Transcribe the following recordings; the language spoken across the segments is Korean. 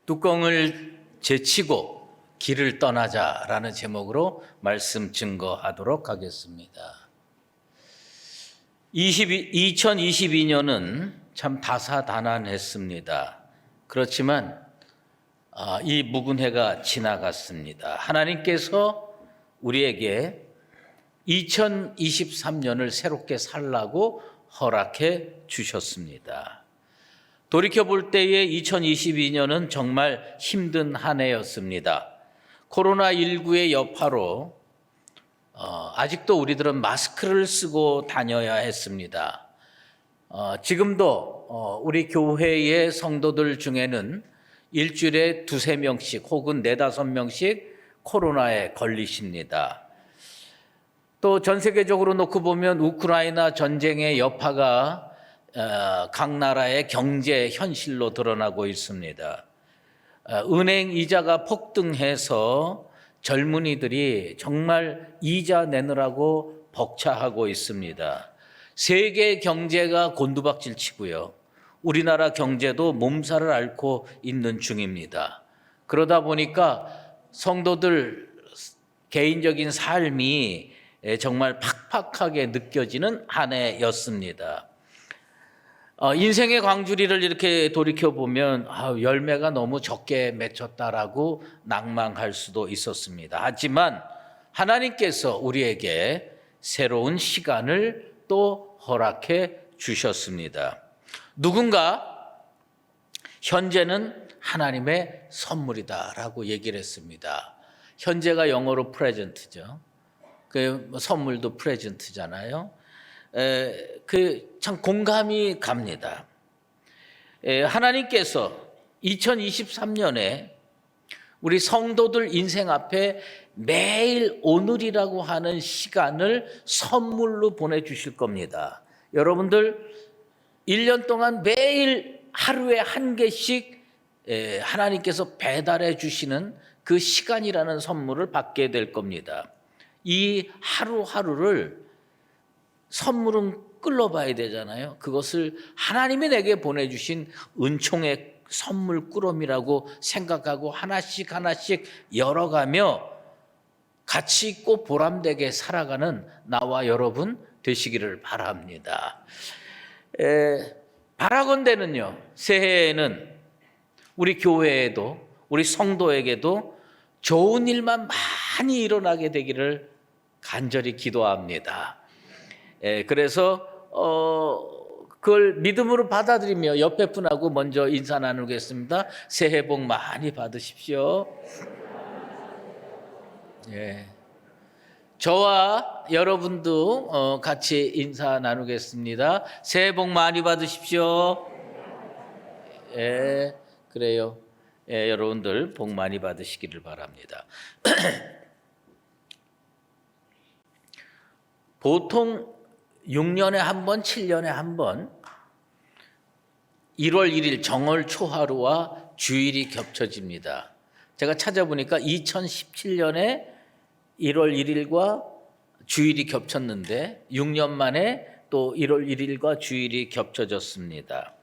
뚜껑을 제치고 길을 떠나자라는 제목으로 말씀 증거하도록 하겠습니다. 2022년은 참 다사다난했습니다. 그렇지만 이 묵은 해가 지나갔습니다. 하나님께서 우리에게 2023년을 새롭게 살라고 허락해 주셨습니다. 돌이켜볼 때에 2022년은 정말 힘든 한 해였습니다. 코로나19의 여파로 아직도 우리들은 마스크를 쓰고 다녀야 했습니다. 지금도 우리 교회의 성도들 중에는 일주일에 2-3명씩 혹은 4-5명씩 코로나에 걸리십니다. 또 전 세계적으로 놓고 보면 우크라이나 전쟁의 여파가 각 나라의 경제 현실로 드러나고 있습니다. 은행 이자가 폭등해서 젊은이들이 정말 이자 내느라고 벅차하고 있습니다. 세계 경제가 곤두박질 치고요. 우리나라 경제도 몸살을 앓고 있는 중입니다. 그러다 보니까 성도들 개인적인 삶이 정말 팍팍하게 느껴지는 한 해였습니다. 인생의 광주리를 이렇게 돌이켜보면 열매가 너무 적게 맺혔다라고 낭망할 수도 있었습니다. 하지만 하나님께서 우리에게 새로운 시간을 또 허락해 주셨습니다. 누군가 현재는 하나님의 선물이다라고 얘기를 했습니다. 현재가 영어로 프레젠트죠. 그 선물도 프레젠트잖아요. 참 공감이 갑니다. 하나님께서 2023년에 우리 성도들 인생 앞에 매일 오늘이라고 하는 시간을 선물로 보내주실 겁니다. 여러분들 1년 동안 매일 하루에 한 개씩 하나님께서 배달해 주시는 그 시간이라는 선물을 받게 될 겁니다. 이 하루하루를 선물은 끌어봐야 되잖아요. 그것을 하나님이 내게 보내주신 은총의 선물 꾸러미라고 생각하고 하나씩 열어가며 가치 있고 보람되게 살아가는 나와 여러분 되시기를 바랍니다. 바라건대는요, 새해에는 우리 교회에도 우리 성도에게도 좋은 일만 많이 일어나게 되기를 간절히 기도합니다. 그래서 그걸 믿음으로 받아들이며 옆에 분하고 먼저 인사 나누겠습니다. 새해 복 많이 받으십시오. 저와 여러분도 같이 인사 나누겠습니다. 새해 복 많이 받으십시오. 그래요. 여러분들 복 많이 받으시기를 바랍니다. 보통 6년에 한 번, 7년에 한 번 1월 1일 정월 초하루와 주일이 겹쳐집니다. 제가 찾아보니까 2017년에 1월 1일과 주일이 겹쳤는데 6년 만에 또 1월 1일과 주일이 겹쳐졌습니다.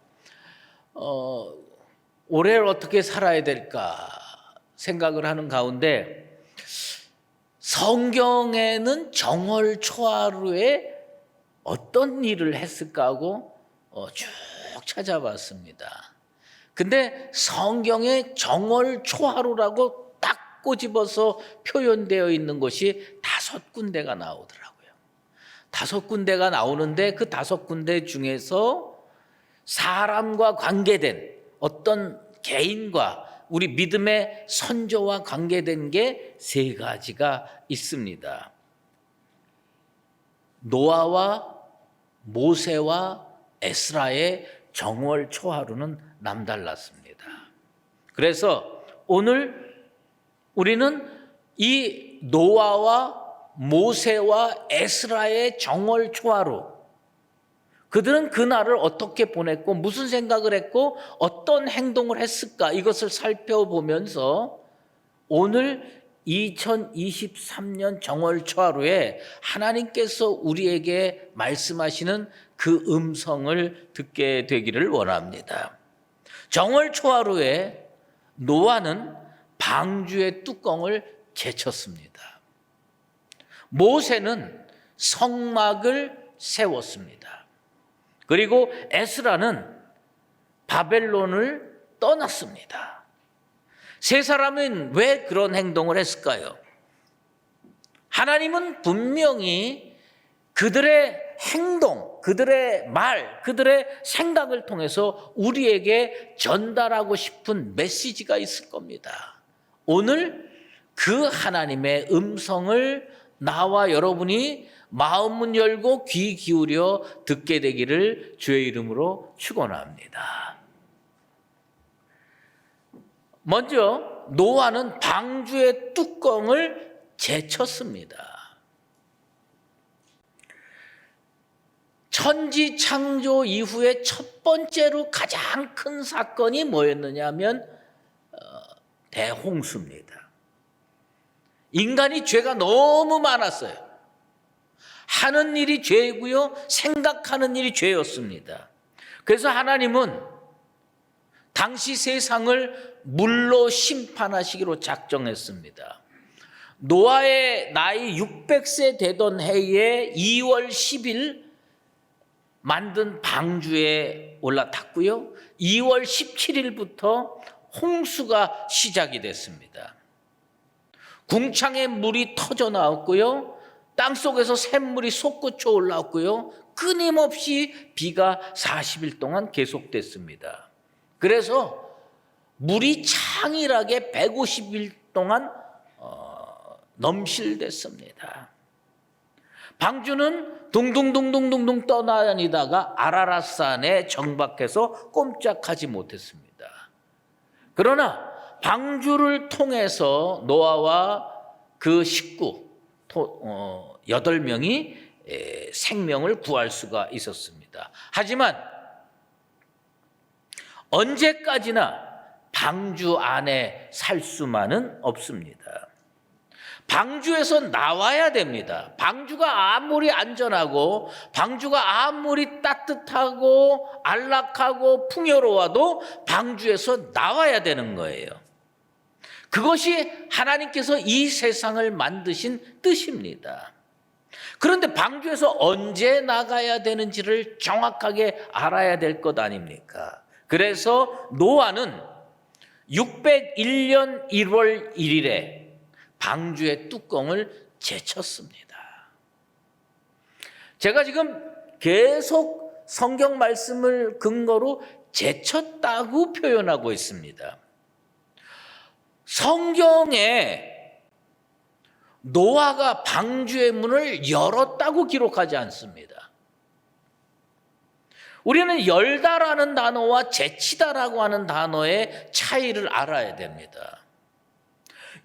올해를 어떻게 살아야 될까 생각을 하는 가운데 성경에는 정월 초하루에 어떤 일을 했을까 하고 쭉 찾아봤습니다. 근데 성경에 정월 초하루라고 딱 꼬집어서 표현되어 있는 것이 5군데가 나오더라고요. 5군데가 나오는데 그 5군데 중에서 사람과 관계된 어떤 개인과 우리 믿음의 선조와 관계된 게 3가지가 있습니다. 노아와 모세와 에스라의 정월 초하루는 남달랐습니다. 그래서 오늘 우리는 이 노아와 모세와 에스라의 정월 초하루, 그들은 그날을 어떻게 보냈고 무슨 생각을 했고 어떤 행동을 했을까, 이것을 살펴보면서 오늘 2023년 정월 초하루에 하나님께서 우리에게 말씀하시는 그 음성을 듣게 되기를 원합니다. 정월 초하루에 노아는 방주의 뚜껑을 제쳤습니다. 모세는 성막을 세웠습니다. 그리고 에스라는 바벨론을 떠났습니다. 세 사람은 왜 그런 행동을 했을까요? 하나님은 분명히 그들의 행동, 그들의 말, 그들의 생각을 통해서 우리에게 전달하고 싶은 메시지가 있을 겁니다. 오늘 그 하나님의 음성을 나와 여러분이 마음문 열고 귀 기울여 듣게 되기를 주의 이름으로 축원합니다. 먼저 노아는 방주의 뚜껑을 제쳤습니다. 천지 창조 이후에 첫 번째로 가장 큰 사건이 뭐였느냐 하면 대홍수입니다. 인간이 죄가 너무 많았어요. 하는 일이 죄이고요, 생각하는 일이 죄였습니다. 그래서 하나님은 당시 세상을 물로 심판하시기로 작정했습니다. 노아의 나이 600세 되던 해에 2월 10일 만든 방주에 올라탔고요. 2월 17일부터 홍수가 시작이 됐습니다. 궁창에 물이 터져 나왔고요. 땅속에서 샘물이 솟구쳐 올라왔고요. 끊임없이 비가 40일 동안 계속됐습니다. 그래서 물이 창일하게 150일 동안 넘실댔습니다. 방주는 둥둥둥둥둥둥 떠다니다가 아라랏산에 정박해서 꼼짝하지 못했습니다. 그러나 방주를 통해서 노아와 그 식구 8명이 생명을 구할 수가 있었습니다. 하지만 언제까지나 방주 안에 살 수만은 없습니다. 방주에서 나와야 됩니다. 방주가 아무리 안전하고 방주가 아무리 따뜻하고 안락하고 풍요로워도 방주에서 나와야 되는 거예요. 그것이 하나님께서 이 세상을 만드신 뜻입니다. 그런데 방주에서 언제 나가야 되는지를 정확하게 알아야 될 것 아닙니까? 그래서 노아는 601년 1월 1일에 방주의 뚜껑을 제쳤습니다. 제가 지금 계속 성경 말씀을 근거로 제쳤다고 표현하고 있습니다. 성경에 노아가 방주의 문을 열었다고 기록하지 않습니다. 우리는 열다라는 단어와 제치다라고 하는 단어의 차이를 알아야 됩니다.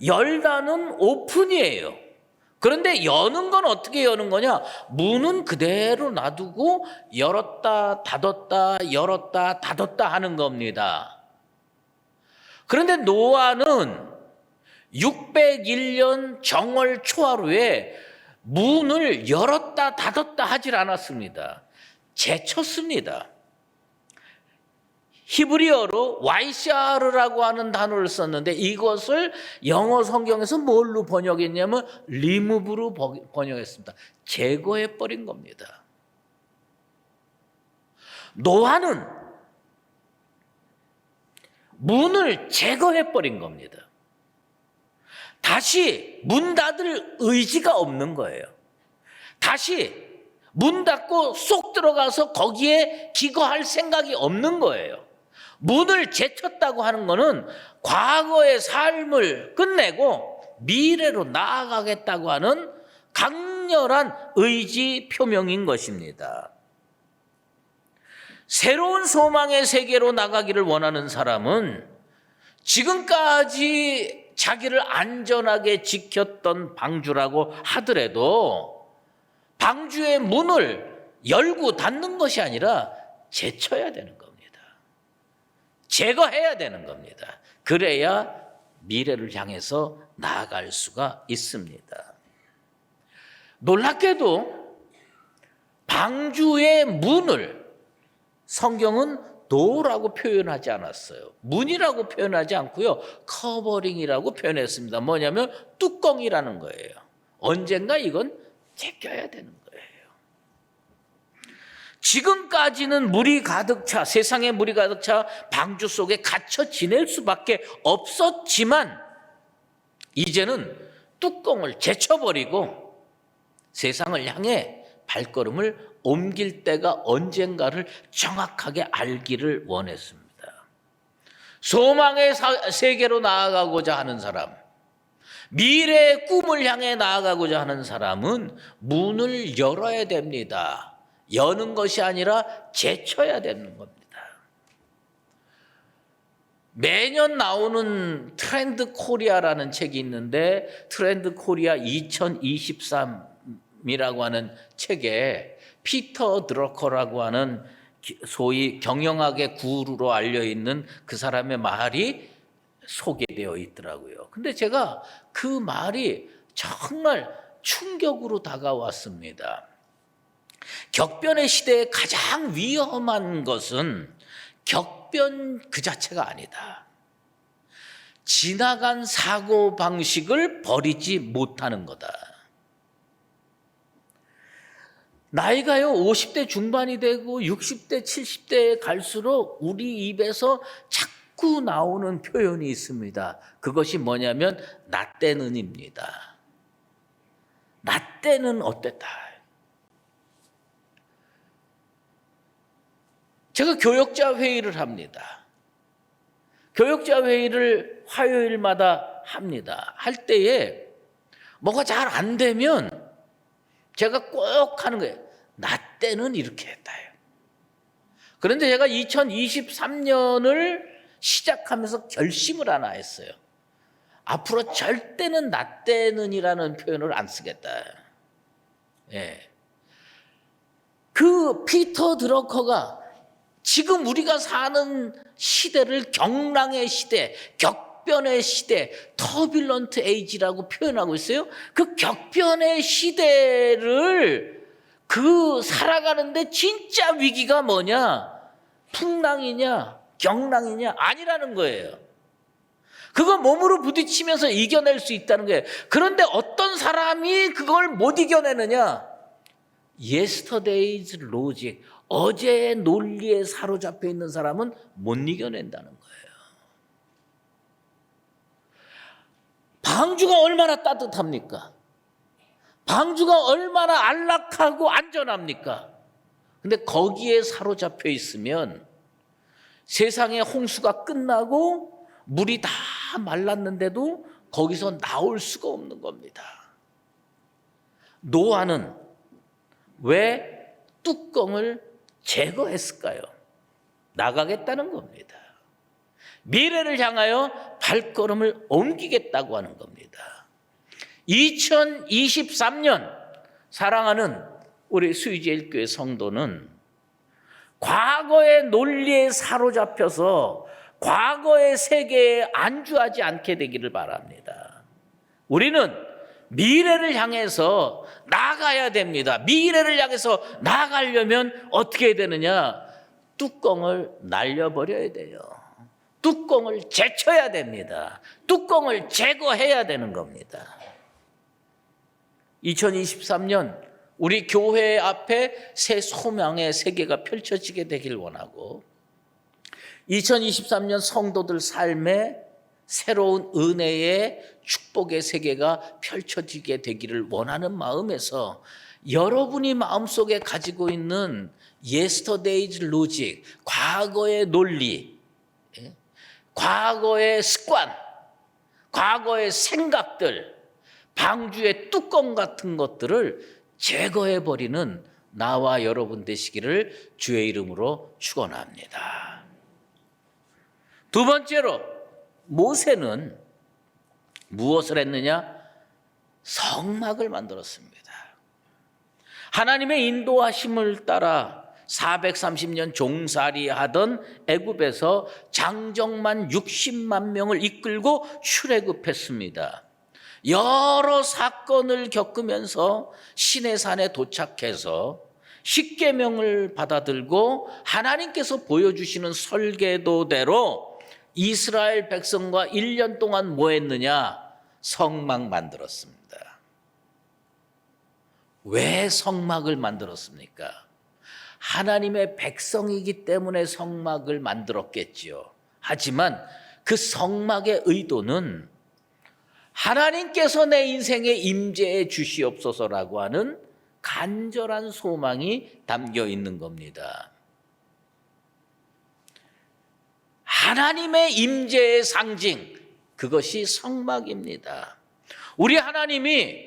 열다는 오픈이에요. 그런데 여는 건 어떻게 여는 거냐? 문은 그대로 놔두고 열었다 닫았다 열었다 닫았다 하는 겁니다. 그런데 노아는 601년 정월 초하루에 문을 열었다 닫았다 하질 않았습니다. 제쳤습니다. 히브리어로 와이샤르라고 하는 단어를 썼는데 이것을 영어 성경에서 뭘로 번역했냐면 리무브로 번역했습니다. 제거해버린 겁니다. 노아는 문을 제거해버린 겁니다. 다시 문 닫을 의지가 없는 거예요. 다시 문 닫고 쏙 들어가서 거기에 기거할 생각이 없는 거예요. 문을 제쳤다고 하는 것은 과거의 삶을 끝내고 미래로 나아가겠다고 하는 강렬한 의지 표명인 것입니다. 새로운 소망의 세계로 나가기를 원하는 사람은 지금까지 자기를 안전하게 지켰던 방주라고 하더라도 방주의 문을 열고 닫는 것이 아니라 제쳐야 되는 겁니다. 제거해야 되는 겁니다. 그래야 미래를 향해서 나아갈 수가 있습니다. 놀랍게도 방주의 문을 성경은 도어라고 표현하지 않았어요. 문이라고 표현하지 않고요. 커버링이라고 표현했습니다. 뭐냐면 뚜껑이라는 거예요. 언젠가 이건 제껴야 되는 거예요. 지금까지는 물이 가득 차, 세상에 물이 가득 차 방주 속에 갇혀 지낼 수밖에 없었지만 이제는 뚜껑을 제쳐버리고 세상을 향해 발걸음을 옮길 때가 언젠가를 정확하게 알기를 원했습니다. 소망의 세계로 나아가고자 하는 사람, 미래의 꿈을 향해 나아가고자 하는 사람은 문을 열어야 됩니다. 여는 것이 아니라 제쳐야 되는 겁니다. 매년 나오는 트렌드 코리아라는 책이 있는데 트렌드 코리아 2023이라고 하는 책에 피터 드러커라고 하는 소위 경영학의 구루로 알려있는 그 사람의 말이 소개되어 있더라고요. 근데 제가 그 말이 정말 충격으로 다가왔습니다. 격변의 시대에 가장 위험한 것은 격변 그 자체가 아니다. 지나간 사고방식을 버리지 못하는 거다. 나이가요 50대 중반이 되고 60대 70대에 갈수록 우리 입에서 자꾸 나오는 표현이 있습니다. 그것이 뭐냐면 나 때는입니다. 나 때는 어땠다. 제가 교역자 회의를 합니다. 교역자 회의를 화요일마다 합니다. 할 때에 뭐가 잘 안 되면 제가 꼭 하는 거예요. 나 때는 이렇게 했다. 그런데 제가 2023년을 시작하면서 결심을 하나 했어요. 앞으로 절대는 나 때는이라는 표현을 안 쓰겠다. 예. 그 피터 드러커가 지금 우리가 사는 시대를 경랑의 시대, 격변의 시대, 터뷸런트 에이지라고 표현하고 있어요. 그 격변의 시대를 살아가는데 진짜 위기가 뭐냐? 풍랑이냐? 경랑이냐? 아니라는 거예요. 그거 몸으로 부딪히면서 이겨낼 수 있다는 거예요. 그런데 어떤 사람이 그걸 못 이겨내느냐? Yesterday's logic, 어제의 논리에 사로잡혀 있는 사람은 못 이겨낸다는 거예요. 방주가 얼마나 따뜻합니까? 방주가 얼마나 안락하고 안전합니까? 근데 거기에 사로잡혀 있으면 세상의 홍수가 끝나고 물이 다 말랐는데도 거기서 나올 수가 없는 겁니다. 노아는 왜 뚜껑을 제거했을까요? 나가겠다는 겁니다. 미래를 향하여 발걸음을 옮기겠다고 하는 겁니다. 2023년 사랑하는 우리 수의제일교회 성도는 과거의 논리에 사로잡혀서 과거의 세계에 안주하지 않게 되기를 바랍니다. 우리는 미래를 향해서 나가야 됩니다. 미래를 향해서 나가려면 어떻게 해야 되느냐? 뚜껑을 날려버려야 돼요. 뚜껑을 제쳐야 됩니다. 뚜껑을 제거해야 되는 겁니다. 2023년 우리 교회 앞에 새 소망의 세계가 펼쳐지게 되길 원하고 2023년 성도들 삶에 새로운 은혜의 축복의 세계가 펼쳐지게 되기를 원하는 마음에서 여러분이 마음속에 가지고 있는 Yesterday's logic, 과거의 논리, 과거의 습관, 과거의 생각들, 방주의 뚜껑 같은 것들을 제거해버리는 나와 여러분 되시기를 주의 이름으로 축원합니다. 두 번째로 모세는 무엇을 했느냐? 성막을 만들었습니다. 하나님의 인도하심을 따라 430년 종살이 하던 애굽에서 장정만 60만 명을 이끌고 출애굽했습니다. 여러 사건을 겪으면서 시내산에 도착해서 십계명을 받아들고 하나님께서 보여주시는 설계도대로 이스라엘 백성과 1년 동안 뭐 했느냐? 성막 만들었습니다. 왜 성막을 만들었습니까? 하나님의 백성이기 때문에 성막을 만들었겠지요. 하지만 그 성막의 의도는 하나님께서 내 인생에 임재해 주시옵소서라고 하는 간절한 소망이 담겨 있는 겁니다. 하나님의 임재의 상징, 그것이 성막입니다. 우리 하나님이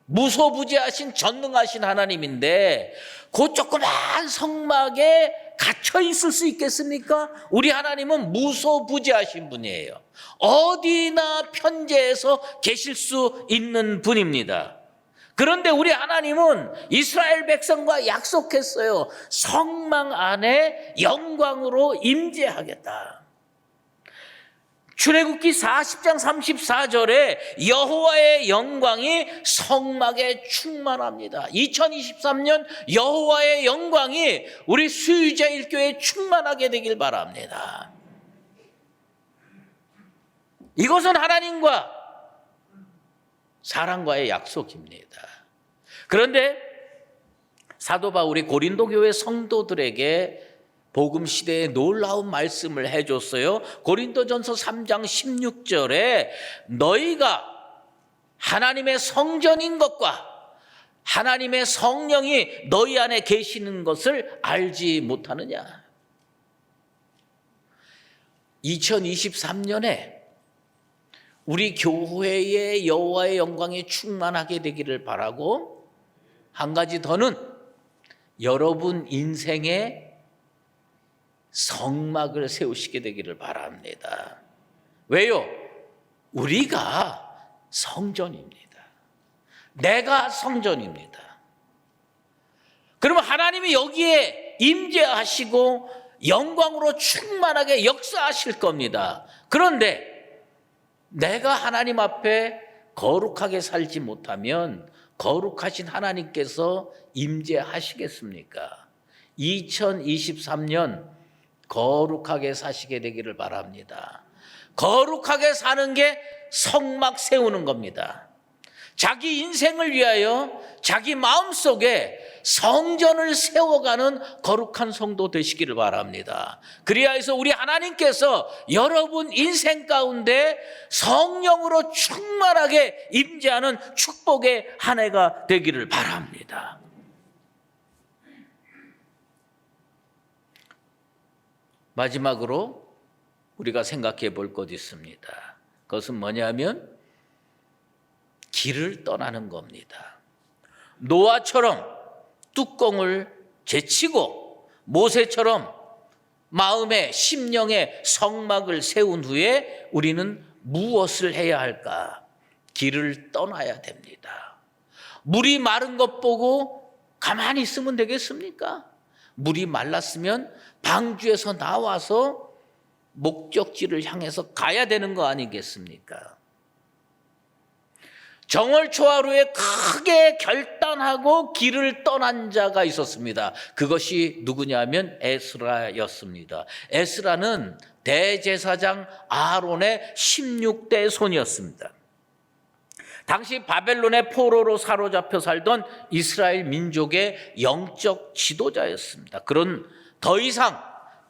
무소부지하신 전능하신 하나님인데 그 조그만 성막에 갇혀 있을 수 있겠습니까? 우리 하나님은 무소부지하신 분이에요. 어디나 편재해서 계실 수 있는 분입니다. 그런데 우리 하나님은 이스라엘 백성과 약속했어요. 성막 안에 영광으로 임재하겠다. 출애굽기 40장 34절에 여호와의 영광이 성막에 충만합니다. 2023년 여호와의 영광이 우리 수유자일교회에 충만하게 되길 바랍니다. 이것은 하나님과 사람과의 약속입니다. 그런데 사도 바울이 고린도 교회 성도들에게 복음 시대에 놀라운 말씀을 해줬어요. 고린도전서 3장 16절에 너희가 하나님의 성전인 것과 하나님의 성령이 너희 안에 계시는 것을 알지 못하느냐. 2023년에 우리 교회의 여호와의 영광이 충만하게 되기를 바라고, 한 가지 더는 여러분 인생에 성막을 세우시게 되기를 바랍니다. 왜요? 우리가 성전입니다. 내가 성전입니다. 그러면 하나님이 여기에 임재하시고 영광으로 충만하게 역사하실 겁니다. 그런데 내가 하나님 앞에 거룩하게 살지 못하면 거룩하신 하나님께서 임재하시겠습니까? 2023년 거룩하게 사시게 되기를 바랍니다. 거룩하게 사는 게 성막 세우는 겁니다. 자기 인생을 위하여 자기 마음속에 성전을 세워가는 거룩한 성도 되시기를 바랍니다. 그리하여 해서 우리 하나님께서 여러분 인생 가운데 성령으로 충만하게 임재하는 축복의 한 해가 되기를 바랍니다. 마지막으로 우리가 생각해 볼 것 있습니다. 그것은 뭐냐면 길을 떠나는 겁니다. 노아처럼 뚜껑을 제치고 모세처럼 마음의 심령의 성막을 세운 후에 우리는 무엇을 해야 할까? 길을 떠나야 됩니다. 물이 마른 것 보고 가만히 있으면 되겠습니까? 물이 말랐으면 방주에서 나와서 목적지를 향해서 가야 되는 거 아니겠습니까? 정월초하루에 크게 결단하고 길을 떠난 자가 있었습니다. 그것이 누구냐면 에스라였습니다. 에스라는 대제사장 아론의 16대 손이었습니다. 당시 바벨론의 포로로 사로잡혀 살던 이스라엘 민족의 영적 지도자였습니다. 그런 더 이상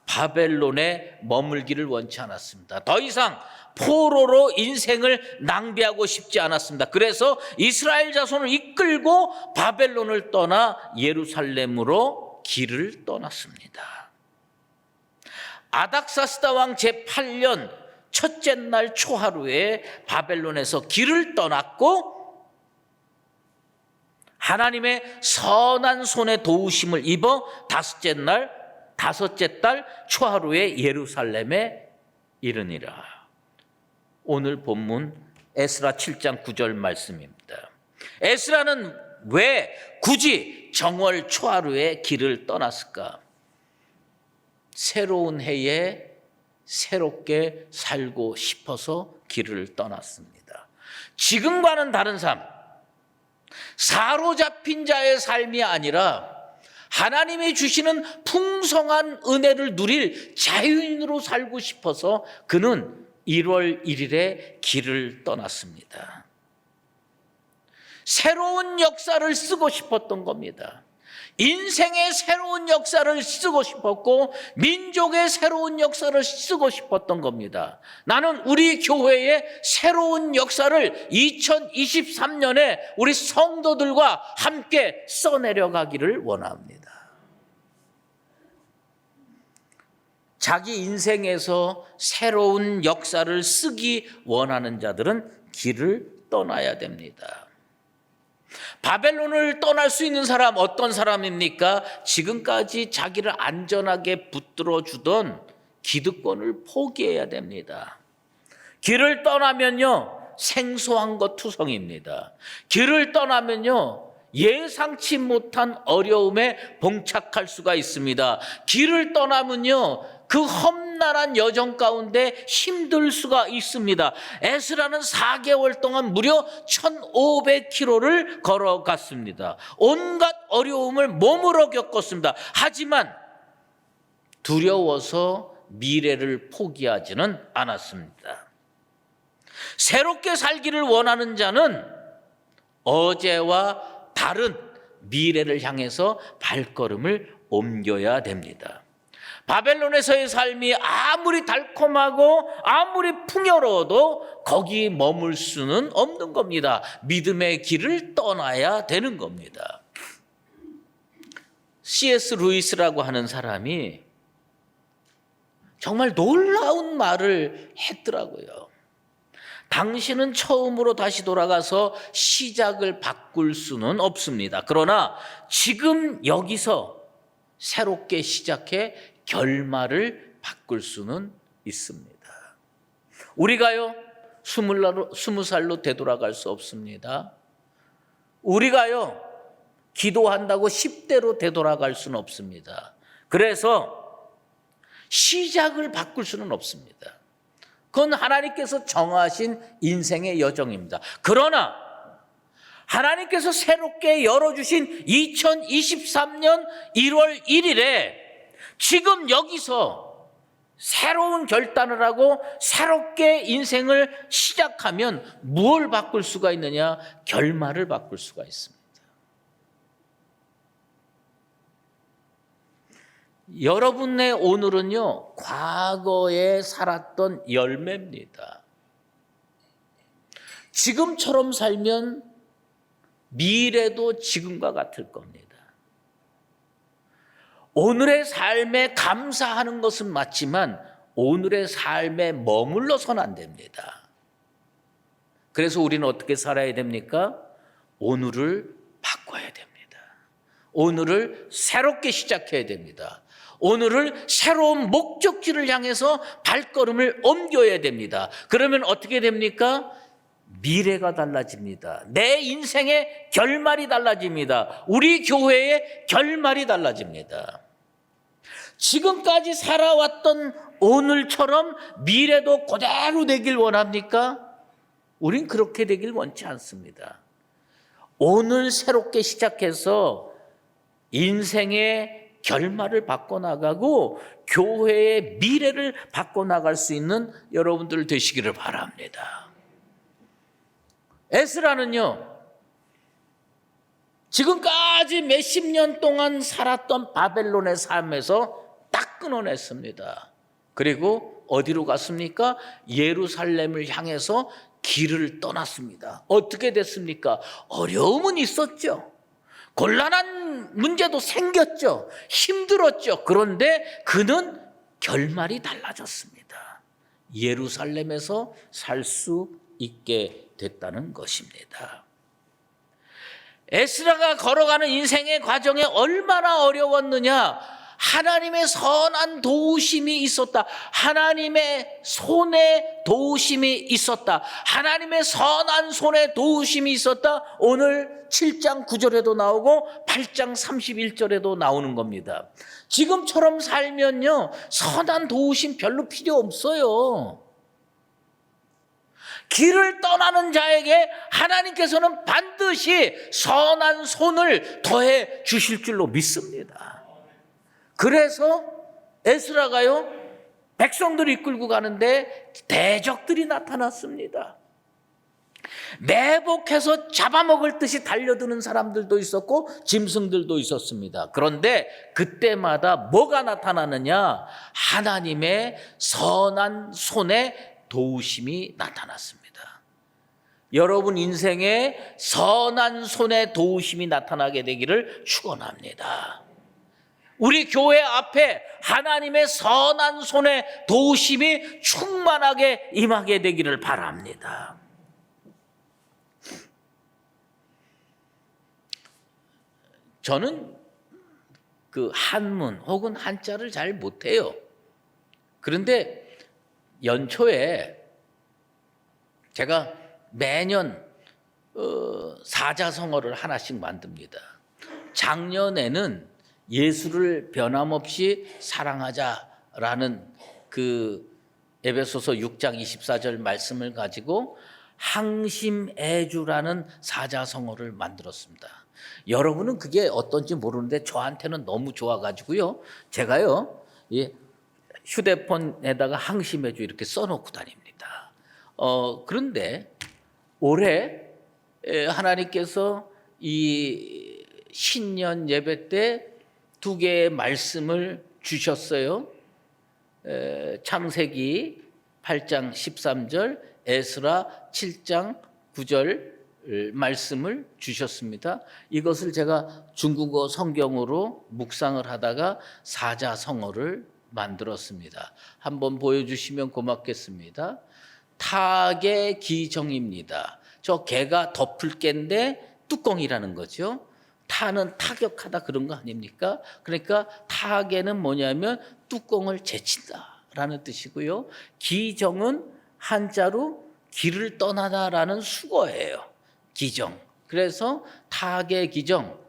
바벨론에 머물기를 원치 않았습니다. 더 이상 포로로 인생을 낭비하고 싶지 않았습니다. 그래서 이스라엘 자손을 이끌고 바벨론을 떠나 예루살렘으로 길을 떠났습니다. 아닥사스다 왕 제8년 첫째 날 초하루에 바벨론에서 길을 떠났고 하나님의 선한 손의 도우심을 입어 다섯째 달 초하루에 예루살렘에 이르니라. 오늘 본문 에스라 7장 9절 말씀입니다. 에스라는 왜 굳이 정월 초하루에 길을 떠났을까? 새로운 해에 새롭게 살고 싶어서 길을 떠났습니다. 지금과는 다른 삶, 사로잡힌 자의 삶이 아니라 하나님이 주시는 풍성한 은혜를 누릴 자유인으로 살고 싶어서 그는 1월 1일에 길을 떠났습니다. 새로운 역사를 쓰고 싶었던 겁니다. 인생의 새로운 역사를 쓰고 싶었고 민족의 새로운 역사를 쓰고 싶었던 겁니다. 나는 우리 교회의 새로운 역사를 2023년에 우리 성도들과 함께 써내려가기를 원합니다. 자기 인생에서 새로운 역사를 쓰기 원하는 자들은 길을 떠나야 됩니다. 바벨론을 떠날 수 있는 사람 어떤 사람입니까? 지금까지 자기를 안전하게 붙들어 주던 기득권을 포기해야 됩니다. 길을 떠나면요, 생소한 것 투성입니다. 길을 떠나면요, 예상치 못한 어려움에 봉착할 수가 있습니다. 길을 떠나면요, 그 험난한 여정 가운데 힘들 수가 있습니다. 에스라는 4개월 동안 무려 1500km를 걸어갔습니다. 온갖 어려움을 몸으로 겪었습니다. 하지만 두려워서 미래를 포기하지는 않았습니다. 새롭게 살기를 원하는 자는 어제와 다른 미래를 향해서 발걸음을 옮겨야 됩니다. 바벨론에서의 삶이 아무리 달콤하고 아무리 풍요로워도 거기 머물 수는 없는 겁니다. 믿음의 길을 떠나야 되는 겁니다. C.S. 루이스라고 하는 사람이 정말 놀라운 말을 했더라고요. 당신은 처음으로 다시 돌아가서 시작을 바꿀 수는 없습니다. 그러나 지금 여기서 새롭게 시작해 결말을 바꿀 수는 있습니다. 우리가요, 20살로 되돌아갈 수 없습니다. 우리가요, 기도한다고 10대로 되돌아갈 수는 없습니다. 그래서 시작을 바꿀 수는 없습니다. 그건 하나님께서 정하신 인생의 여정입니다. 그러나 하나님께서 새롭게 열어주신 2023년 1월 1일에 지금 여기서 새로운 결단을 하고 새롭게 인생을 시작하면 무엇을 바꿀 수가 있느냐? 결말을 바꿀 수가 있습니다. 여러분의 오늘은요, 과거에 살았던 열매입니다. 지금처럼 살면 미래도 지금과 같을 겁니다. 오늘의 삶에 감사하는 것은 맞지만 오늘의 삶에 머물러서는 안 됩니다. 그래서 우리는 어떻게 살아야 됩니까? 오늘을 바꿔야 됩니다. 오늘을 새롭게 시작해야 됩니다. 오늘을 새로운 목적지를 향해서 발걸음을 옮겨야 됩니다. 그러면 어떻게 됩니까? 미래가 달라집니다. 내 인생의 결말이 달라집니다. 우리 교회의 결말이 달라집니다. 지금까지 살아왔던 오늘처럼 미래도 그대로 되길 원합니까? 우린 그렇게 되길 원치 않습니다. 오늘 새롭게 시작해서 인생의 결말을 바꿔나가고 교회의 미래를 바꿔나갈 수 있는 여러분들 되시기를 바랍니다. 에스라는요, 지금까지 몇십 년 동안 살았던 바벨론의 삶에서 딱 끊어냈습니다. 그리고 어디로 갔습니까? 예루살렘을 향해서 길을 떠났습니다. 어떻게 됐습니까? 어려움은 있었죠. 곤란한 문제도 생겼죠. 힘들었죠. 그런데 그는 결말이 달라졌습니다. 예루살렘에서 살 수 있게 됐다는 것입니다. 에스라가 걸어가는 인생의 과정에 얼마나 어려웠느냐? 하나님의 선한 도우심이 있었다. 하나님의 손에 도우심이 있었다. 하나님의 선한 손에 도우심이 있었다. 오늘 7장 9절에도 나오고 8장 31절에도 나오는 겁니다. 지금처럼 살면요, 선한 도우심 별로 필요 없어요. 길을 떠나는 자에게 하나님께서는 반드시 선한 손을 더해 주실 줄로 믿습니다. 그래서 에스라가요, 백성들을 이끌고 가는데 대적들이 나타났습니다. 매복해서 잡아먹을 듯이 달려드는 사람들도 있었고 짐승들도 있었습니다. 그런데 그때마다 뭐가 나타나느냐? 하나님의 선한 손에 도우심이 나타났습니다. 여러분 인생에 선한 손에 도우심이 나타나게 되기를 축원합니다. 우리 교회 앞에 하나님의 선한 손에 도우심이 충만하게 임하게 되기를 바랍니다. 저는 그 한문 혹은 한자를 잘 못해요. 그런데 연초에 제가 매년 사자성어를 하나씩 만듭니다. 작년에는 예수를 변함없이 사랑하자라는 그 에베소서 6장 24절 말씀을 가지고 항심애주라는 사자성어를 만들었습니다. 여러분은 그게 어떤지 모르는데 저한테는 너무 좋아가지고요. 제가요, 휴대폰에다가 항심애주 이렇게 써놓고 다닙니다. 그런데 올해 하나님께서 이 신년 예배 때 2개의 말씀을 주셨어요. 창세기 8장 13절, 에스라 7장 9절 말씀을 주셨습니다. 이것을 제가 중국어 성경으로 묵상을 하다가 사자성어를 만들었습니다. 한번 보여주시면 고맙겠습니다. 타개 기정입니다. 저 개가 덮을 개인데 뚜껑이라는 거죠. 타는 타격하다 그런 거 아닙니까? 그러니까 타개는 뭐냐면 뚜껑을 제친다라는 뜻이고요. 기정은 한자로 길을 떠나다라는 수거예요. 기정. 그래서 타개 기정,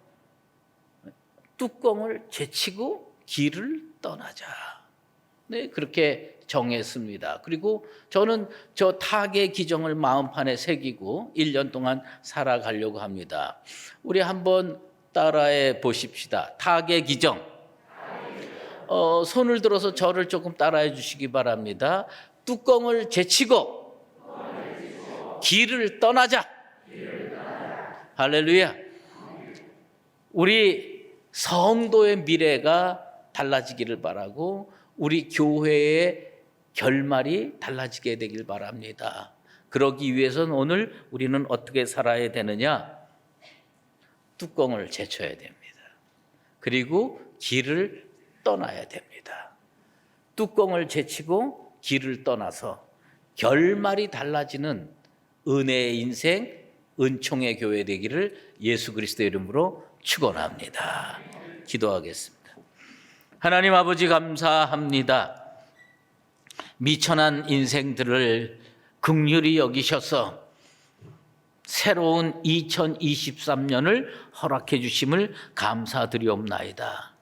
뚜껑을 제치고 길을 떠나자. 네, 그렇게 정했습니다. 그리고 저는 저 타개 기정을 마음판에 새기고 1년 동안 살아가려고 합니다. 우리 한번 따라해 보십시다. 타개 기정. 손을 들어서 저를 조금 따라해 주시기 바랍니다. 뚜껑을 제치고 길을 떠나자. 할렐루야. 우리 성도의 미래가 달라지기를 바라고 우리 교회의 결말이 달라지게 되길 바랍니다. 그러기 위해서는 오늘 우리는 어떻게 살아야 되느냐? 뚜껑을 제쳐야 됩니다. 그리고 길을 떠나야 됩니다. 뚜껑을 제치고 길을 떠나서 결말이 달라지는 은혜의 인생, 은총의 교회 되기를 예수 그리스도의 이름으로 축원합니다. 기도하겠습니다. 하나님 아버지 감사합니다. 미천한 인생들을 긍휼히 여기셔서 새로운 2023년을 허락해 주심을 감사드리옵나이다.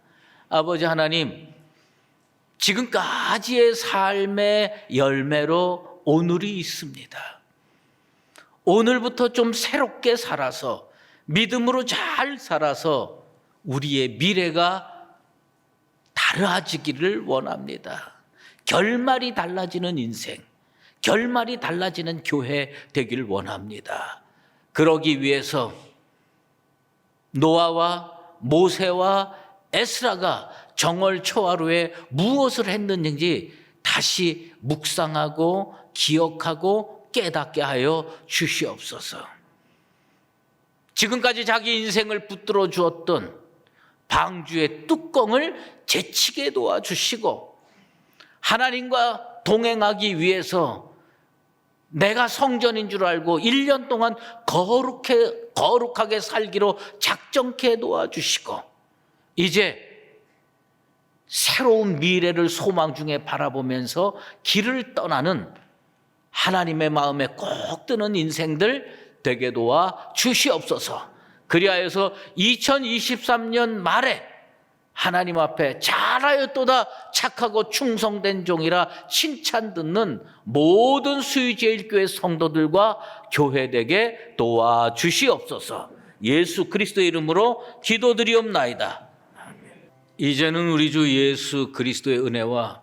아버지 하나님, 지금까지의 삶의 열매로 오늘이 있습니다. 오늘부터 좀 새롭게 살아서 믿음으로 잘 살아서 우리의 미래가 달라지기를 원합니다. 결말이 달라지는 인생, 결말이 달라지는 교회 되기를 원합니다. 그러기 위해서 노아와 모세와 에스라가 정월 초하루에 무엇을 했는지 다시 묵상하고 기억하고 깨닫게 하여 주시옵소서. 지금까지 자기 인생을 붙들어 주었던 방주의 뚜껑을 제치게 도와주시고 하나님과 동행하기 위해서 내가 성전인 줄 알고 1년 동안 거룩하게 살기로 작정케 도와주시고 이제 새로운 미래를 소망 중에 바라보면서 길을 떠나는 하나님의 마음에 꼭 드는 인생들 되게 도와 주시옵소서. 그리하여서 2023년 말에 하나님 앞에 잘하였도다 착하고 충성된 종이라 칭찬 듣는 모든 수의제일교회 성도들과 교회되게 도와주시옵소서. 예수 그리스도의 이름으로 기도드리옵나이다. 이제는 우리 주 예수 그리스도의 은혜와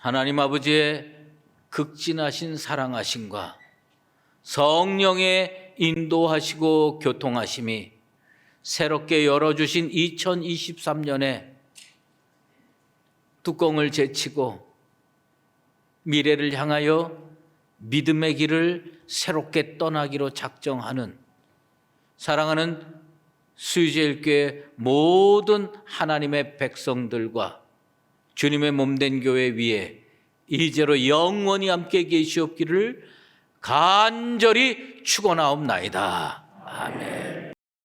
하나님 아버지의 극진하신 사랑하심과 성령의 인도하시고 교통하심이 새롭게 열어주신 2023년에 뚜껑을 제치고 미래를 향하여 믿음의 길을 새롭게 떠나기로 작정하는 사랑하는 수의제일교회 모든 하나님의 백성들과 주님의 몸된 교회 위에 이제로 영원히 함께 계시옵기를 간절히 축원하옵나이다. 아멘.